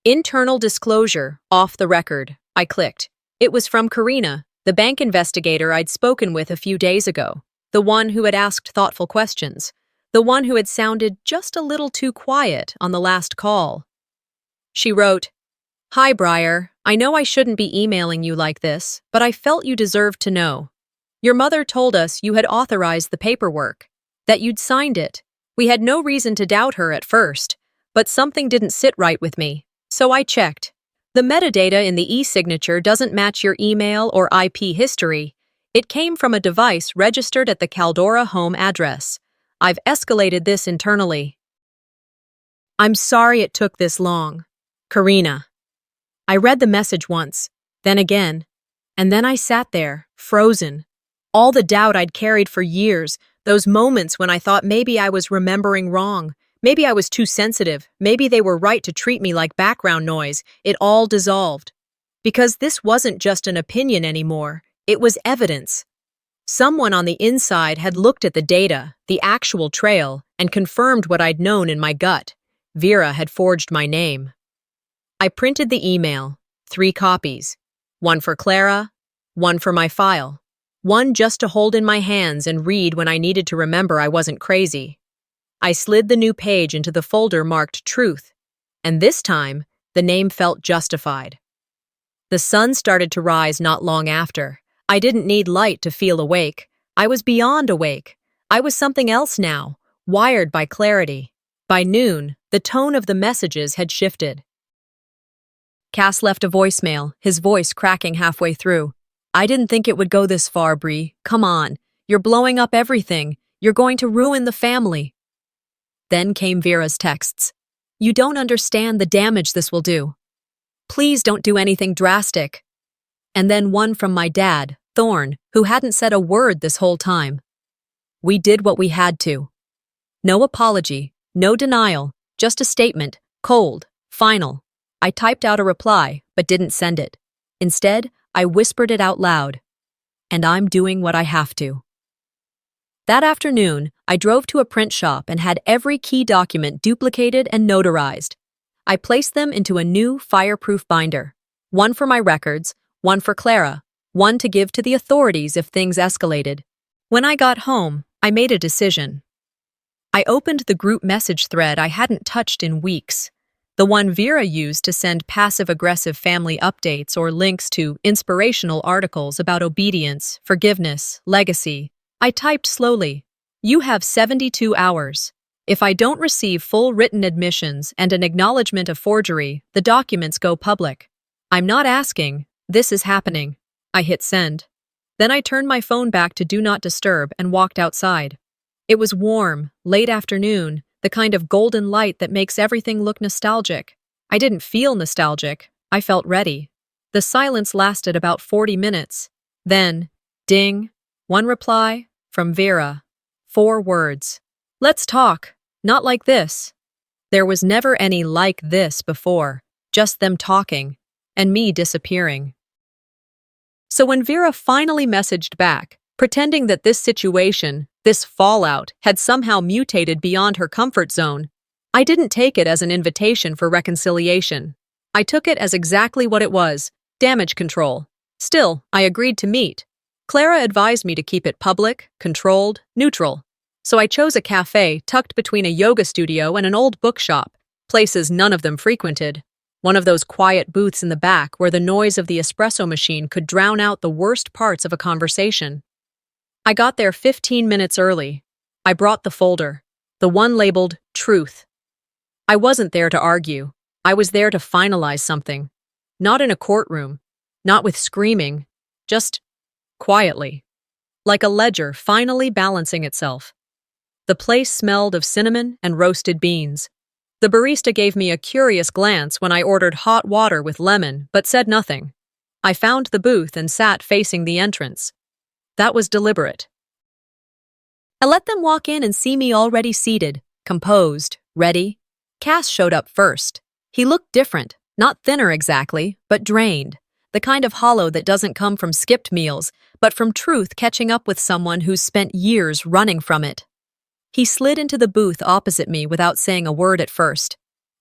Speaker 1: Internal disclosure, off the record. I clicked. It was from Karina, the bank investigator I'd spoken with a few days ago, the one who had asked thoughtful questions, the one who had sounded just a little too quiet on the last call. She wrote, "Hi, Briar. I know I shouldn't be emailing you like this, but I felt you deserved to know. Your mother told us you had authorized the paperwork, that you'd signed it. We had no reason to doubt her at first, but something didn't sit right with me, so I checked. The metadata in the e-signature doesn't match your email or IP history. It came from a device registered at the Caldora home address. I've escalated this internally. I'm sorry it took this long. Karina." I read the message once, then again, and then I sat there, frozen. All the doubt I'd carried for years, those moments when I thought maybe I was remembering wrong, maybe I was too sensitive, maybe they were right to treat me like background noise, it all dissolved. Because this wasn't just an opinion anymore, it was evidence. Someone on the inside had looked at the data, the actual trail, and confirmed what I'd known in my gut. Vera had forged my name. I printed the email, 3 copies. One for Clara, one for my file. One just to hold in my hands and read when I needed to remember I wasn't crazy. I slid the new page into the folder marked Truth, and this time, the name felt justified. The sun started to rise not long after. I didn't need light to feel awake. I was beyond awake. I was something else now, wired by clarity. By noon, the tone of the messages had shifted. Cass left a voicemail, his voice cracking halfway through. "I didn't think it would go this far, Bree. Come on. You're blowing up everything. You're going to ruin the family." Then came Vera's texts. "You don't understand the damage this will do. Please don't do anything drastic." And then one from my dad, Thorne, who hadn't said a word this whole time. We did what we had to. No apology, no denial, just a statement, cold, final. I typed out a reply, but didn't send it. Instead, I whispered it out loud. "And I'm doing what I have to." That afternoon, I drove to a print shop and had every key document duplicated and notarized. I placed them into a new fireproof binder. One for my records, one for Clara, one to give to the authorities if things escalated. When I got home, I made a decision. I opened the group message thread I hadn't touched in weeks. The one Vera used to send passive-aggressive family updates or links to inspirational articles about obedience, forgiveness, legacy. I typed slowly, "You have 72 hours. If I don't receive full written admissions and an acknowledgement of forgery, the documents go public. I'm not asking, this is happening." I hit send. Then I turned my phone back to Do Not Disturb and walked outside. It was warm, late afternoon, the kind of golden light that makes everything look nostalgic. I didn't feel nostalgic. I felt ready. The silence lasted about 40 minutes. Then, ding, one reply from Vera. 4 words. "Let's talk. Not like this." There was never any like this before, just them talking, and me disappearing. So when Vera finally messaged back, pretending that this situation, this fallout, had somehow mutated beyond her comfort zone, I didn't take it as an invitation for reconciliation. I took it as exactly what it was, damage control. Still, I agreed to meet. Clara advised me to keep it public, controlled, neutral. So I chose a cafe tucked between a yoga studio and an old bookshop, places none of them frequented. One of those quiet booths in the back where the noise of the espresso machine could drown out the worst parts of a conversation. I got there 15 minutes early. I brought the folder, the one labeled Truth. I wasn't there to argue. I was there to finalize something. Not in a courtroom, not with screaming, just quietly. Like a ledger finally balancing itself. The place smelled of cinnamon and roasted beans. The barista gave me a curious glance when I ordered hot water with lemon, but said nothing. I found the booth and sat facing the entrance. That was deliberate. I let them walk in and see me already seated, composed, ready. Cass showed up first. He looked different, not thinner exactly, but drained. The kind of hollow that doesn't come from skipped meals, but from truth catching up with someone who's spent years running from it. He slid into the booth opposite me without saying a word at first.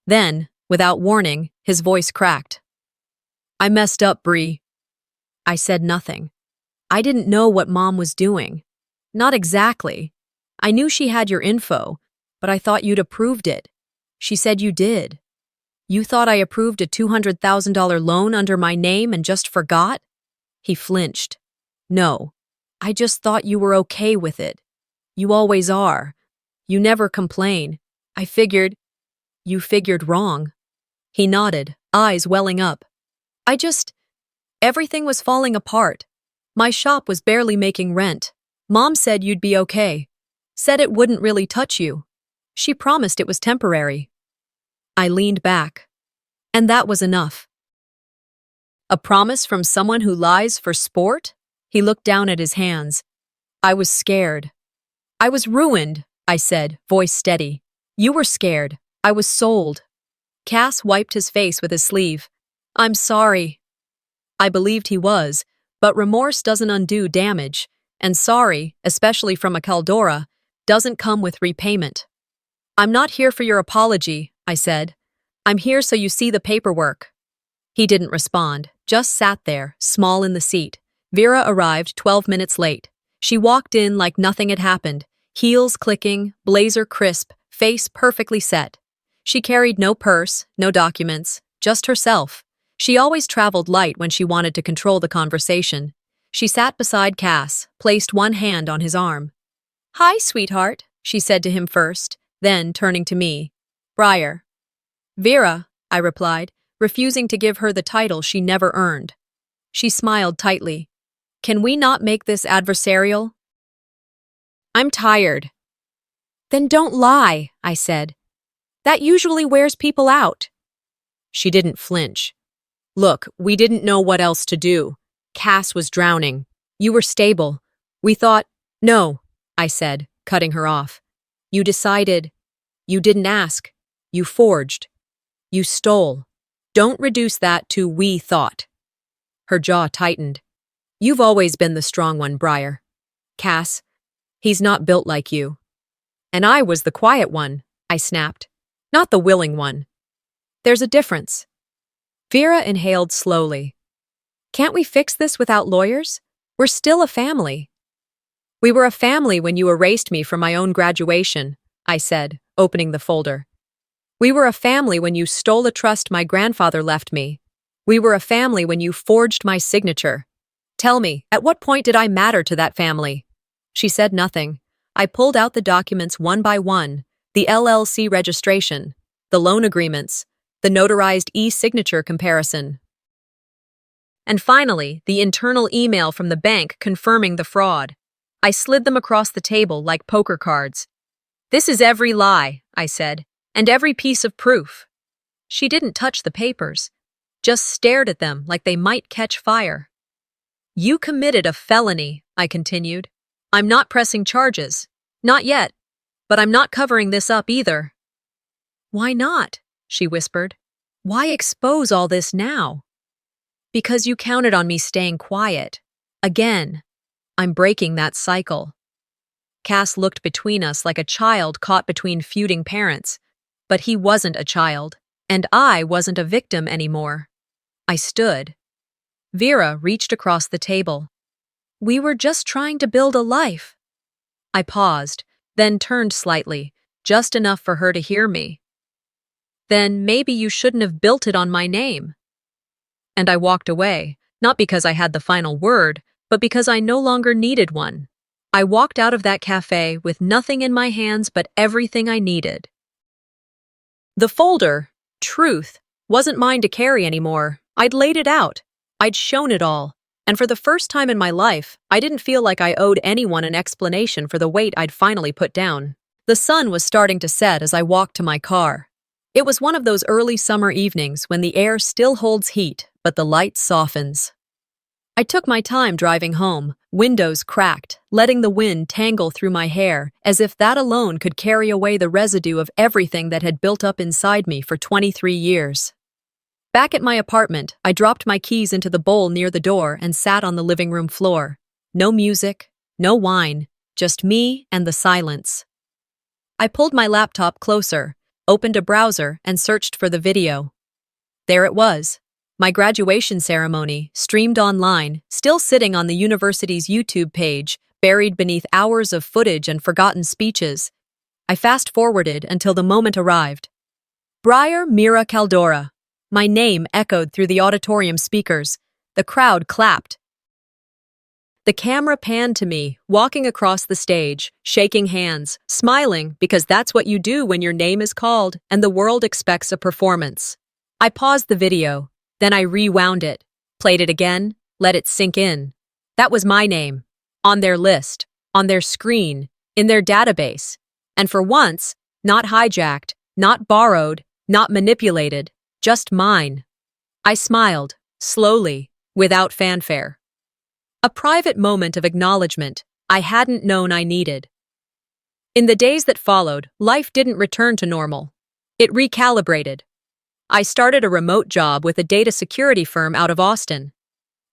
Speaker 1: Then, without warning, his voice cracked. "I messed up, Bree." I said nothing. I didn't know what Mom was doing. Not exactly. I knew she had your info, but I thought you'd approved it. She said you did. You thought I approved a $200,000 loan under my name and just forgot? He flinched. No, I just thought you were okay with it. You always are. You never complain. You figured wrong. He nodded, eyes welling up. Everything was falling apart. My shop was barely making rent. Mom said you'd be okay. Said it wouldn't really touch you. She promised it was temporary. I leaned back. And that was enough. A promise from someone who lies for sport? He looked down at his hands. I was scared. I was ruined, I said, voice steady. You were scared. I was sold. Cass wiped his face with his sleeve. I'm sorry. I believed he was, but remorse doesn't undo damage, and sorry, especially from a Caldora, doesn't come with repayment. I'm not here for your apology, I said. I'm here so you see the paperwork. He didn't respond, just sat there, small in the seat. Vera arrived 12 minutes late. She walked in like nothing had happened, heels clicking, blazer crisp, face perfectly set. She carried no purse, no documents, just herself. She always traveled light when she wanted to control the conversation. She sat beside Cass, placed one hand on his arm. Hi, sweetheart, she said to him first, then turning to me. Briar. Vera, I replied, refusing to give her the title she never earned. She smiled tightly. Can we not make this adversarial? I'm tired. Then don't lie, I said. That usually wears people out. She didn't flinch. Look, we didn't know what else to do. Cass was drowning. You were stable. We thought, no, I said, cutting her off. You decided. You didn't ask. You forged. You stole. Don't reduce that to we thought. Her jaw tightened. You've always been the strong one, Briar. Cass, he's not built like you. And I was the quiet one, I snapped. Not the willing one. There's a difference. Vera inhaled slowly. Can't we fix this without lawyers? We're still a family. We were a family when you erased me from my own graduation, I said, opening the folder. We were a family when you stole a trust my grandfather left me. We were a family when you forged my signature. Tell me, at what point did I matter to that family? She said nothing. I pulled out the documents one by one, the LLC registration, the loan agreements, the notarized e-signature comparison. And finally, the internal email from the bank confirming the fraud. I slid them across the table like poker cards. This is every lie, I said, and every piece of proof. She didn't touch the papers, just stared at them like they might catch fire. You committed a felony, I continued. I'm not pressing charges. Not yet. But I'm not covering this up either. Why not? She whispered. Why expose all this now? Because you counted on me staying quiet. Again. I'm breaking that cycle. Cass looked between us like a child caught between feuding parents. But he wasn't a child, and I wasn't a victim anymore. I stood. Vera reached across the table. We were just trying to build a life. I paused, then turned slightly, just enough for her to hear me. Then maybe you shouldn't have built it on my name. And I walked away, not because I had the final word, but because I no longer needed one. I walked out of that cafe with nothing in my hands but everything I needed. The folder, truth, wasn't mine to carry anymore. I'd laid it out. I'd shown it all. And for the first time in my life, I didn't feel like I owed anyone an explanation for the weight I'd finally put down. The sun was starting to set as I walked to my car. It was one of those early summer evenings when the air still holds heat, but the light softens. I took my time driving home, Windows cracked, letting the wind tangle through my hair, as if that alone could carry away the residue of everything that had built up inside me for 23 years. Back at my apartment, I dropped my keys into the bowl near the door and sat on the living room floor. No music, no wine, just me and the silence. I pulled my laptop closer, opened a browser, and searched for the video. There it was. My graduation ceremony, streamed online, still sitting on the university's YouTube page, buried beneath hours of footage and forgotten speeches. I fast-forwarded until the moment arrived. Briar Mira Caldora. My name echoed through the auditorium speakers. The crowd clapped. The camera panned to me, walking across the stage, shaking hands, smiling because that's what you do when your name is called and the world expects a performance. I paused the video. Then I rewound it, played it again, let it sink in. That was my name. On their list, on their screen, in their database. And for once, not hijacked, not borrowed, not manipulated, just mine. I smiled, slowly, without fanfare. A private moment of acknowledgement I hadn't known I needed. In the days that followed, life didn't return to normal. It recalibrated. I started a remote job with a data security firm out of Austin.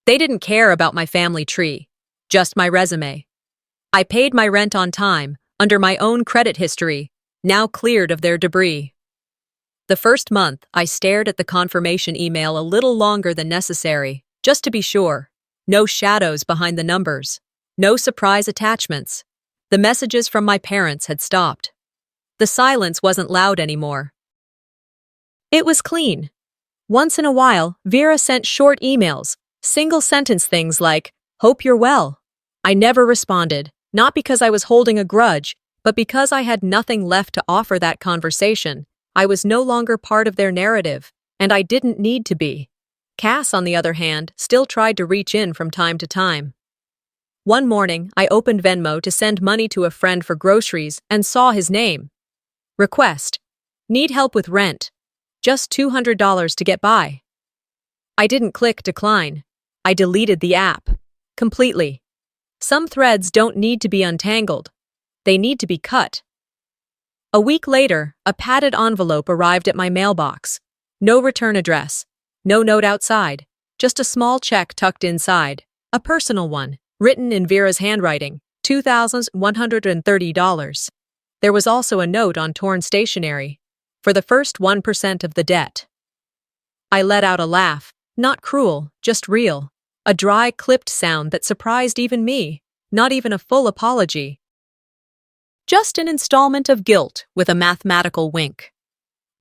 Speaker 1: They didn't care about my family tree, just my resume. I paid my rent on time, under my own credit history, now cleared of their debris. The first month, I stared at the confirmation email a little longer than necessary, just to be sure. No shadows behind the numbers. No surprise attachments. The messages from my parents had stopped. The silence wasn't loud anymore. It was clean. Once in a while, Vera sent short emails, single-sentence things like, "Hope you're well." I never responded, not because I was holding a grudge, but because I had nothing left to offer that conversation. I was no longer part of their narrative, and I didn't need to be. Cass, on the other hand, still tried to reach in from time to time. One morning, I opened Venmo to send money to a friend for groceries and saw his name. Request. Need help with rent. Just $200 to get by. I didn't click decline. I deleted the app. Completely. Some threads don't need to be untangled. They need to be cut. A week later, a padded envelope arrived at my mailbox. No return address. No note outside. Just a small check tucked inside. A personal one, written in Vera's handwriting. $2,130. There was also a note on torn stationery. For the first 1% of the debt. I let out a laugh, not cruel, just real. A dry, clipped sound that surprised even me, not even a full apology. Just an installment of guilt with a mathematical wink.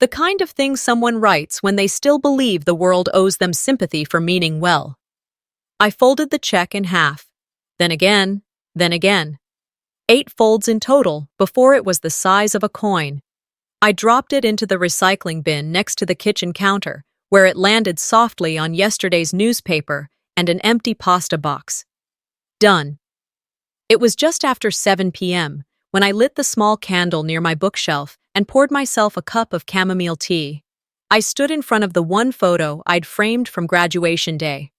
Speaker 1: The kind of thing someone writes when they still believe the world owes them sympathy for meaning well. I folded the check in half, then again, then again. 8 folds in total before it was the size of a coin. I dropped it into the recycling bin next to the kitchen counter, where it landed softly on yesterday's newspaper and an empty pasta box. Done. It was just after 7 p.m. when I lit the small candle near my bookshelf and poured myself a cup of chamomile tea. I stood in front of the one photo I'd framed from graduation day.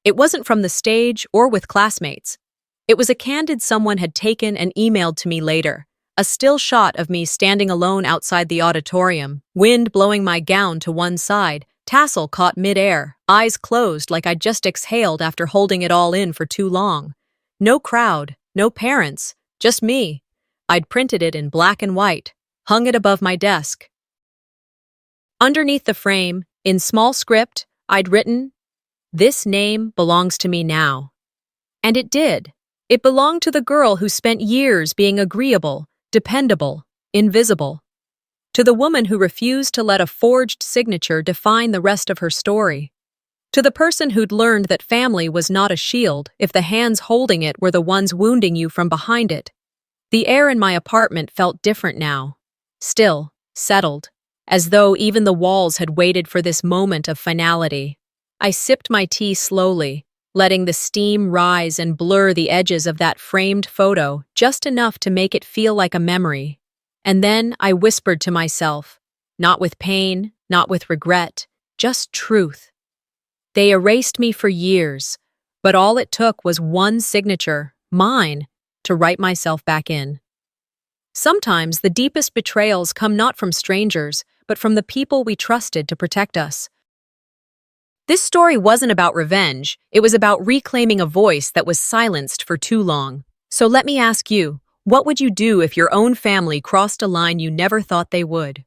Speaker 1: It wasn't from the stage or with classmates. It was a candid someone had taken and emailed to me later. A still shot of me standing alone outside the auditorium, wind blowing my gown to one side, tassel caught mid-air, eyes closed like I'd just exhaled after holding it all in for too long. No crowd, no parents, just me. I'd printed it in black and white, hung it above my desk. Underneath the frame, in small script, I'd written, "This name belongs to me now." And it did. It belonged to the girl who spent years being agreeable, dependable, invisible. To the woman who refused to let a forged signature define the rest of her story. To the person who'd learned that family was not a shield if the hands holding it were the ones wounding you from behind it. The air in my apartment felt different now. Still, settled, as though even the walls had waited for this moment of finality. I sipped my tea slowly, letting the steam rise and blur the edges of that framed photo just enough to make it feel like a memory. And then I whispered to myself, not with pain, not with regret, just truth. They erased me for years, But all it took was one signature, mine, to write myself back in. Sometimes the deepest betrayals come not from strangers, but from the people we trusted to protect us. This story wasn't about revenge, it was about reclaiming a voice that was silenced for too long. So let me ask you, what would you do if your own family crossed a line you never thought they would?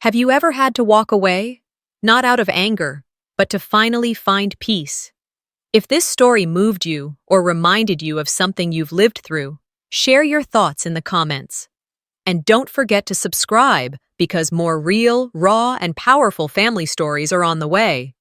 Speaker 1: Have you ever had to walk away? Not out of anger, but to finally find peace. If this story moved you or reminded you of something you've lived through, share your thoughts in the comments. And don't forget to subscribe because more real, raw, and powerful family stories are on the way.